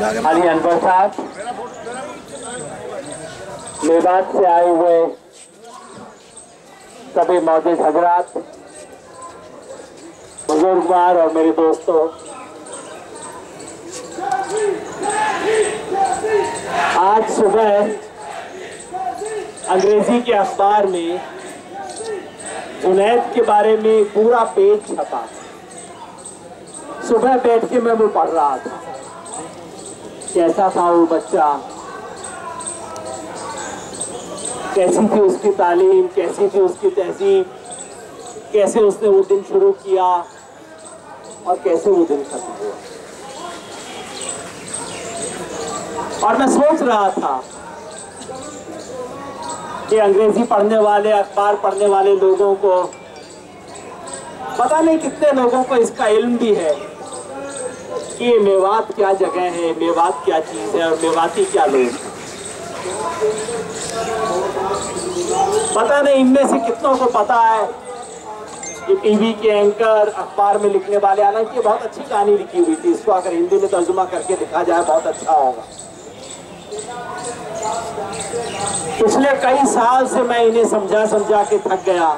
अली अनवर साहब, मेवात से आए हुए सभी मौजूद हजरात, बुजुर्गवार और मेरे दोस्तों, आज सुबह अंग्रेजी के अखबार में जुनैद के बारे में पूरा पेज छपा। सुबह बैठ के मैं वो पढ़ रहा था। कैसा था वो बच्चा, कैसी थी उसकी तालीम, कैसी थी उसकी तहजीब, कैसे उसने वो दिन शुरू किया और कैसे वो दिन खत्म हुआ। और मैं सोच रहा था कि अंग्रेजी पढ़ने वाले, अखबार पढ़ने वाले लोगों को पता नहीं कितने लोगों को इसका इल्म भी है कि ये मेवात क्या जगह है, मेवात क्या चीज है और मेवाती क्या लोग हैं। पता नहीं इनमें से कितनों को पता है कि टीवी के एंकर, अखबार में लिखने वाले, हालांकि बहुत अच्छी कहानी लिखी हुई थी, इसको अगर हिंदी में तर्जुमा करके लिखा जाए बहुत अच्छा होगा। पिछले कई साल से मैं इन्हें समझा के थक गया,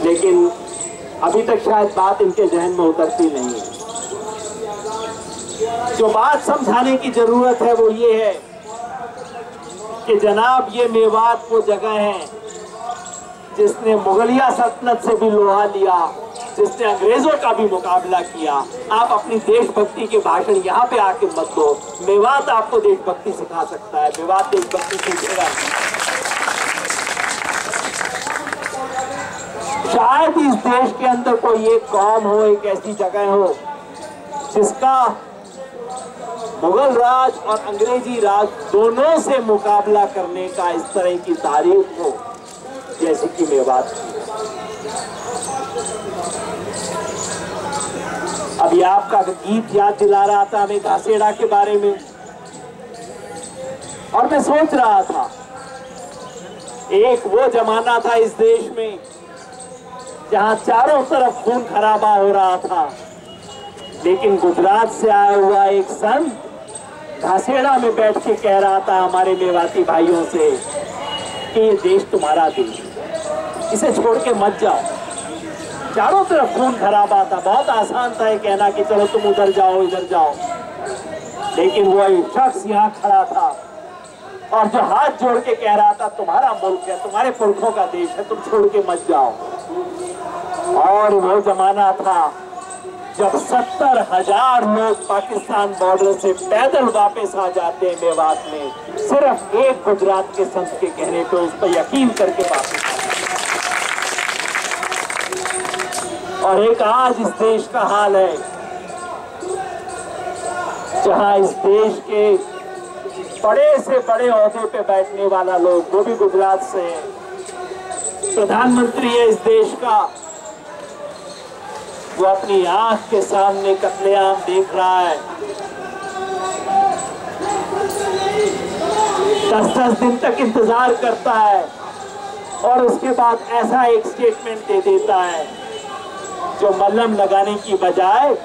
लेकिन अभी तक शायद बात इनके जहन में उतरती नहीं है। जो बात समझाने की जरूरत है वो ये है कि जनाब, ये मेवात वो जगह है जिसने मुगलिया सल्तनत से भी लोहा लिया, जिसने अंग्रेजों का भी मुकाबला किया। आप अपनी देशभक्ति के भाषण यहाँ पे आके मत दो। मेवात आपको देशभक्ति सिखा सकता है, मेवात देशभक्ति सीखेगा। शायद इस देश के अंदर कोई एक कौम हो, एक ऐसी जगह हो जिसका मुगल राज और अंग्रेजी राज दोनों से मुकाबला करने का इस तरह की तारीख हो जैसे कि मेवात की। अभी आपका गीत याद दिला रहा था हमें घासेड़ा के बारे में, और मैं सोच रहा था एक वो जमाना था इस देश में जहां चारों तरफ खून खराबा हो रहा था, लेकिन गुजरात से आया हुआ एक संत घासेड़ा में बैठ के कह रहा था हमारे मेवाती भाइयों से कि ये देश तुम्हारा देश, इसे छोड़ के मत जाओ। चारों तरफ खून खराबा था, बहुत आसान था ये कहना कि चलो तुम उधर जाओ इधर जाओ, लेकिन वो एक शख्स यहाँ खड़ा था और जो हाथ जोड़ के कह रहा था तुम्हारा मुल्क है, तुम्हारे पुरखों का देश है, तुम छोड़ के मत जाओ। और वो जमाना था जब 70,000 लोग पाकिस्तान बॉर्डर से पैदल वापस आ जाते हैं मेवात में, सिर्फ एक गुजरात के संत के कहने पे उस पर यकीन करके वापस आ जाते। और एक आज इस देश का हाल है जहां इस देश के बड़े से बड़े ओहदे पे बैठने वाला लोग, वो भी गुजरात से है, प्रधानमंत्री है इस देश का, वो अपनी आंख के सामने कत्लेआम देख रहा है। 10-10 दिन तक इंतजार करता है और उसके बाद ऐसा एक स्टेटमेंट दे देता है जो मलहम लगाने की बजाय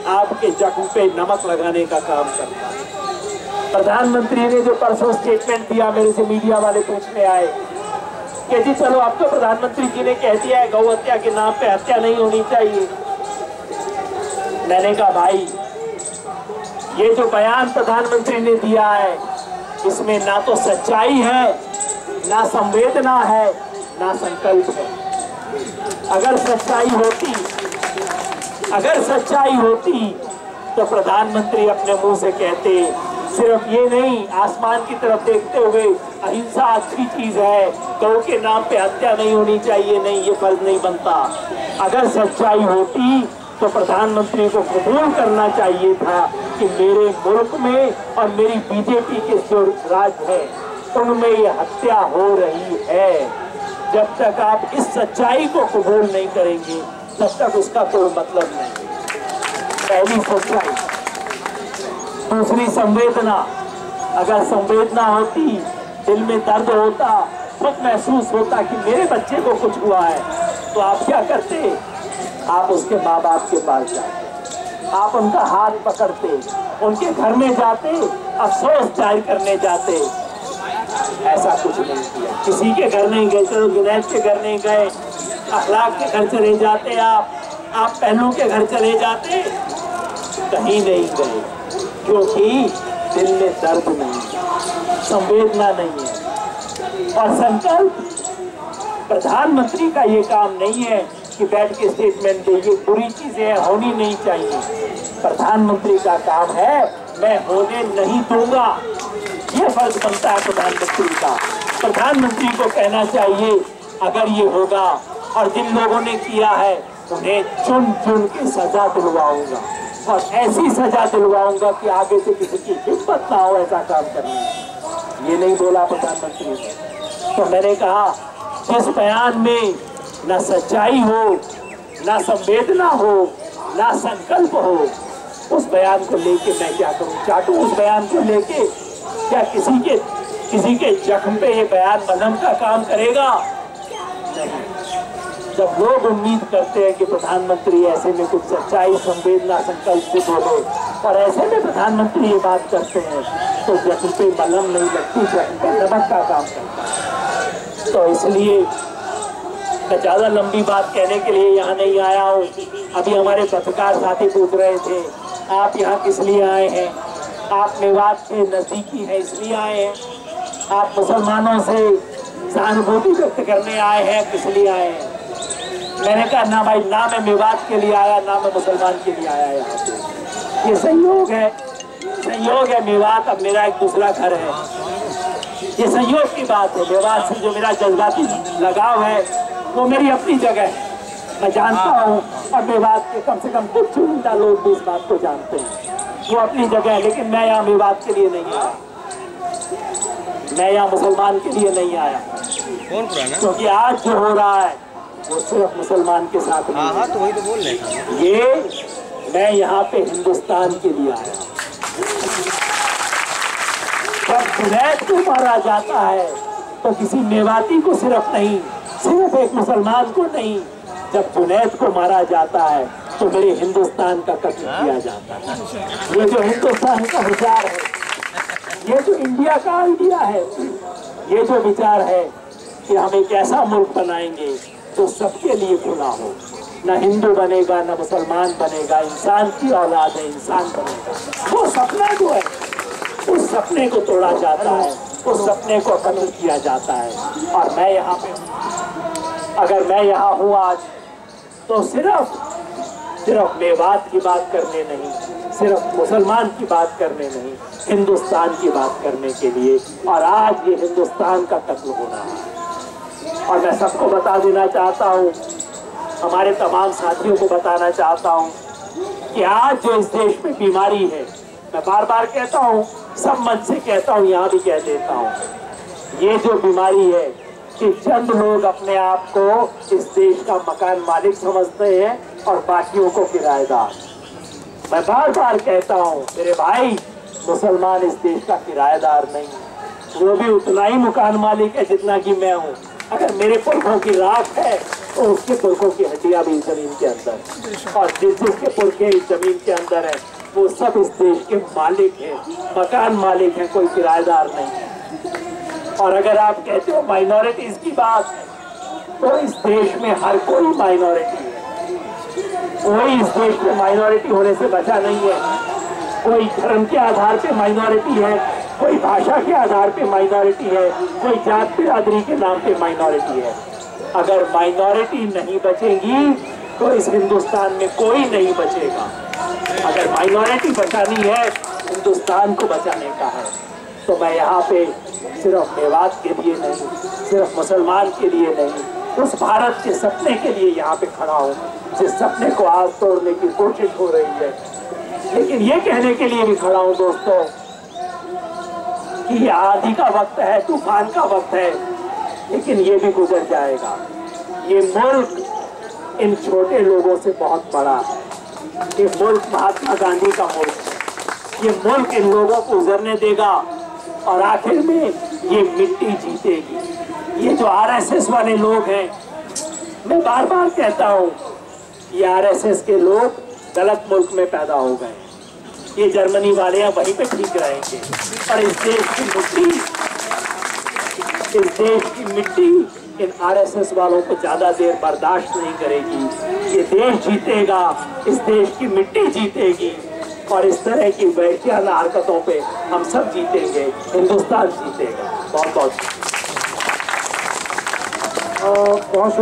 आपके जख्म पे नमक लगाने का काम करता है। प्रधानमंत्री ने जो परसों स्टेटमेंट दिया, मेरे से मीडिया वाले पूछने आए कि जी चलो अब तो प्रधानमंत्री जी ने कह दिया है गौ हत्या के नाम पे हत्या नहीं होनी चाहिए। मैंने कहा भाई, ये जो बयान प्रधानमंत्री ने दिया है इसमें ना तो सच्चाई है, ना संवेदना है, ना संकल्प है। अगर सच्चाई होती तो प्रधानमंत्री अपने मुंह से कहते, सिर्फ ये नहीं, आसमान की तरफ देखते हुए अहिंसा अच्छी चीज है, गौ के नाम पे हत्या नहीं होनी चाहिए, नहीं, ये फर्ज नहीं बनता। अगर सच्चाई होती तो प्रधानमंत्री को कबूल करना चाहिए था कि मेरे मुल्क में और मेरी बीजेपी के जो राज्य है उनमें ये हत्या हो रही है। जब तक आप इस सच्चाई को कबूल नहीं करेंगे तब तक उसका कोई मतलब नहीं। पहली सच्चाई। दूसरी संवेदना। अगर संवेदना होती, दिल में दर्द होता, खुद महसूस होता कि मेरे बच्चे को कुछ हुआ है, तो आप क्या करते? आप उसके माँ बाप के पास जाते, आप उनका हाथ पकड़ते, उनके घर में जाते, अफसोस जाहिर करने जाते। ऐसा कुछ नहीं किया, किसी के घर नहीं गए, चलो जुनैद के घर नहीं गए, अखलाक के घर चले जाते, आप पहलू के घर चले जाते, कहीं नहीं गए, क्योंकि दिल में दर्द नहीं है, संवेदना नहीं है। और संकल्प प्रधानमंत्री का ये काम नहीं है कि बैठ के स्टेटमेंट दे, ये बुरी चीजें होनी नहीं चाहिए। प्रधानमंत्री का काम है मैं होने नहीं दूंगा, ये फर्ज बनता है प्रधानमंत्री का। प्रधानमंत्री को कहना चाहिए अगर ये होगा, और जिन लोगों ने किया है उन्हें चुन चुन के सजा दिलवाऊंगा, और ऐसी सजा दिलवाऊंगा कि आगे से किसी की हिम्मत ना हो ऐसा काम करने। ये नहीं बोला प्रधानमंत्री ने। तो मैंने कहा जिस बयान में ना सच्चाई हो, ना संवेदना हो, ना संकल्प हो, उस बयान को लेके मैं क्या करूं? चाटू उस बयान को लेके? क्या किसी के जख्म पे ये बयान मलहम का काम करेगा? नहीं। जब लोग उम्मीद करते हैं कि प्रधानमंत्री ऐसे में कुछ सच्चाई, संवेदना, संकल्प से बोले, और ऐसे में प्रधानमंत्री ये बात करते हैं, तो जख्म पे मलहम नहीं लगती, जख्म पे नमक का काम करता है। तो इसलिए मैं ज्यादा लंबी बात कहने के लिए यहाँ नहीं आया हूँ। अभी हमारे पत्रकार साथी पूछ रहे थे आप यहाँ किस लिए आए हैं? आप मेवात के नजदीकी हैं इसलिए आए हैं? आप मुसलमानों से सहानुभूति व्यक्त करने आए हैं, किस लिए आए हैं? मैंने कहा ना भाई, ना मैं मेवात के लिए आया, ना मैं मुसलमान के लिए आया यहाँ पे। ये संयोग है। मेवात अब मेरा एक दूसरा घर है, ये संयोग की बात है। मेवात से जो मेरा जज्बाती लगाव है वो मेरी अपनी जगह है, मैं जानता हूँ, और मेवात के कम से कम कुछ चुनिंदा लोग भी इस बात को जानते हैं, वो अपनी जगह है। लेकिन मैं यहाँ मेवात के लिए नहीं आया, मैं यहाँ मुसलमान के लिए नहीं आया, क्योंकि आज जो हो रहा है वो सिर्फ मुसलमान के साथ नहीं है। तो वही तो बोल रहे हैं। ये मैं यहाँ पे हिंदुस्तान के लिए आया। जब जुनैद को मारा जाता है तो किसी मेवाती को सिर्फ नहीं, सिर्फ एक मुसलमान को नहीं, जब जुनैद को मारा जाता है तो मेरे हिंदुस्तान का कत्ल किया जाता है। ये जो हिंदुस्तान का विचार है, ये जो इंडिया का आइडिया है, ये जो विचार है कि हम एक ऐसा मुल्क बनाएंगे जो सबके लिए खुला हो, न हिंदू बनेगा न मुसलमान बनेगा, इंसान की औलाद है, इंसान बनेगा। वो सपना जो है, उस सपने को तोड़ा जाता है, उस सपने को कत्ल किया जाता है। और मैं यहाँ पे, अगर मैं यहाँ हूँ आज तो सिर्फ मेवात की बात करने नहीं, सिर्फ मुसलमान की बात करने नहीं, हिंदुस्तान की बात करने के लिए। और आज ये हिंदुस्तान का कत्ल हो रहा है। और मैं सबको बता देना चाहता हूँ, हमारे तमाम साथियों को बताना चाहता हूँ कि आज जो इस देश में बीमारी है, मैं बार बार कहता हूँ, सब मन से कहता हूँ, यहाँ भी कह देता हूँ, ये जो बीमारी है कि चंद लोग अपने आप को इस देश का मकान मालिक समझते हैं और बाकियों को किराएदार। मैं बार बार कहता हूँ मेरे भाई, मुसलमान इस देश का किराएदार नहीं, वो भी उतना ही मकान मालिक है जितना कि मैं हूँ। अगर मेरे पुरखों की राख है तो उसके पुरखों की हड्डियां भी जमीन के अंदर, और जिसके पुरखे इस जमीन के अंदर है वो सब इस देश के मालिक हैं, मकान मालिक हैं, कोई किराएदार नहीं है। और अगर आप कहते हो माइनॉरिटीज की बात, तो इस देश में हर कोई माइनॉरिटी है, कोई इस देश में माइनॉरिटी होने से बचा नहीं है। कोई धर्म के आधार पे माइनॉरिटी है, कोई भाषा के आधार पे माइनॉरिटी है, कोई जात बिरादरी के नाम पे माइनॉरिटी है। अगर माइनॉरिटी नहीं बचेगी तो इस हिंदुस्तान में कोई नहीं बचेगा। अगर माइनॉरिटी बचानी है, हिंदुस्तान को बचाने का है, तो मैं यहाँ पे सिर्फ मेवात के लिए नहीं, सिर्फ मुसलमान के लिए नहीं, उस भारत के सपने के लिए यहाँ पे खड़ा हूँ, जिस सपने को आज तोड़ने की कोशिश हो रही है। लेकिन ये कहने के लिए भी खड़ा हूँ दोस्तों कि ये आंधी का वक्त है, तूफान का वक्त है, लेकिन ये भी गुजर जाएगा। ये मुल्क इन छोटे लोगों से बहुत बड़ा है। ये मुल्क महात्मा गांधी का मुल्क है। ये मुल्क इन लोगों को गुजरने देगा और आखिर में ये मिट्टी जीतेगी। ये जो आरएसएस वाले लोग हैं, मैं बार बार कहता हूँ, ये आरएसएस के लोग गलत मुल्क में पैदा हो गए। ये जर्मनी वाले हैं वहीं पे ठीक रहेंगे। और इस देश की मिट्टी इन आरएसएस वालों को ज्यादा देर बर्दाश्त नहीं करेगी। ये देश जीतेगा, इस देश की मिट्टी जीतेगी और इस तरह की वैश्याना हरकतों पे हम सब जीतेंगे, हिंदुस्तान जीतेगा। बहुत बहुत